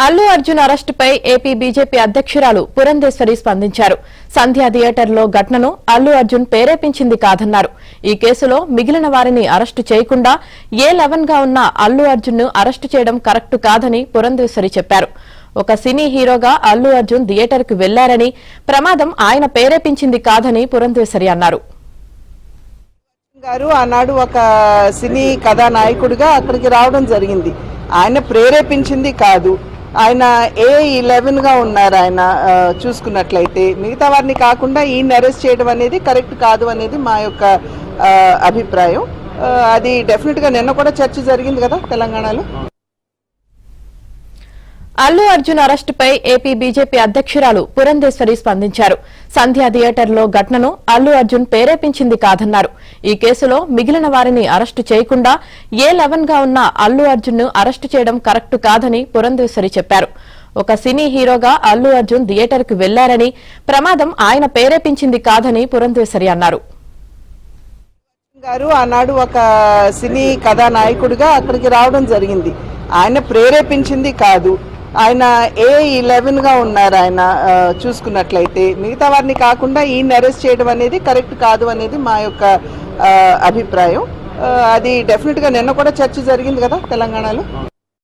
Allu Arjun అరెస్టుపై AP BJP అధ్యక్షురాలు పురంధేశ్వరి స్పందించారు. సంధ్యా థియేటర్లో ఘటనను అల్లు అర్జున్ ప్రేరేపించింది కాదన్నారు. ఈ కేసులో మిగిలిన వారిని అరెస్టు చేయకుండా A11 గా ఉన్న అల్లు అర్జున్ ను అరెస్టు చేయడం కరెక్ట్ కాదని పురంధేశ్వరి చెప్పారు. ఒక సినీ హీరోగా అల్లు అర్జున్ థియేటర్కు వెళ్లారని, ప్రమాదం ఆయన ప్రేరేపించింది కాదని పురంధేశ్వరి అన్నారు. గారు ఆనాడు ఒక సినీ కథానాయకుడిగా అక్కడికి రావడం జరిగింది. ఆయన ప్రేరేపించింది కాదు. ఆయన A11 గా ఉన్నారు. ఆయన చూసుకున్నట్లయితే మిగతా వారిని కాకుండా ఈయన అరెస్ట్ చేయడం అనేది కరెక్ట్ కాదు అనేది మా యొక్క అభిప్రాయం. అది డెఫినెట్ గా నిన్న కూడా చర్చ జరిగింది కదా తెలంగాణలో. అల్లు అర్జున్ అరెస్టుపై ఏపీ బీజేపీ అధ్యక్షురాలు పురంధేశ్వరి స్పందించారు. సంధ్యా థియేటర్లో ఘటనను అల్లు అర్జున్ ప్రేరేపించింది కాదన్నారు. ఈ కేసులో మిగిలిన వారిని అరెస్టు చేయకుండా A11 గా ఉన్న అల్లు అర్జున్ ను అరెస్టు చేయడం కరెక్ట్ కాదని పురంధేశ్వరి చెప్పారు. ఒక సినీ హీరోగా అల్లు అర్జున్ థియేటర్కు వెళ్లారని, ప్రమాదం ఆయన ప్రేరేపించింది కాదని పురంధేశ్వరి అన్నారు. గారు ఆనాడు ఒక సినీ కథానాయకుడిగా అక్కడికి రావడం జరిగింది. ఆయన ప్రేరేపించింది కాదు. ఆయన A11 గా ఉన్నారు. ఆయన చూసుకున్నట్లయితే మిగతా వారిని కాకుండా ఈయన అరెస్ట్ చేయడం అనేది కరెక్ట్ కాదు అనేది మా యొక్క అభిప్రాయం. అది డెఫినెట్ గా నిన్న కూడా చర్చ జరిగింది కదా తెలంగాణలో.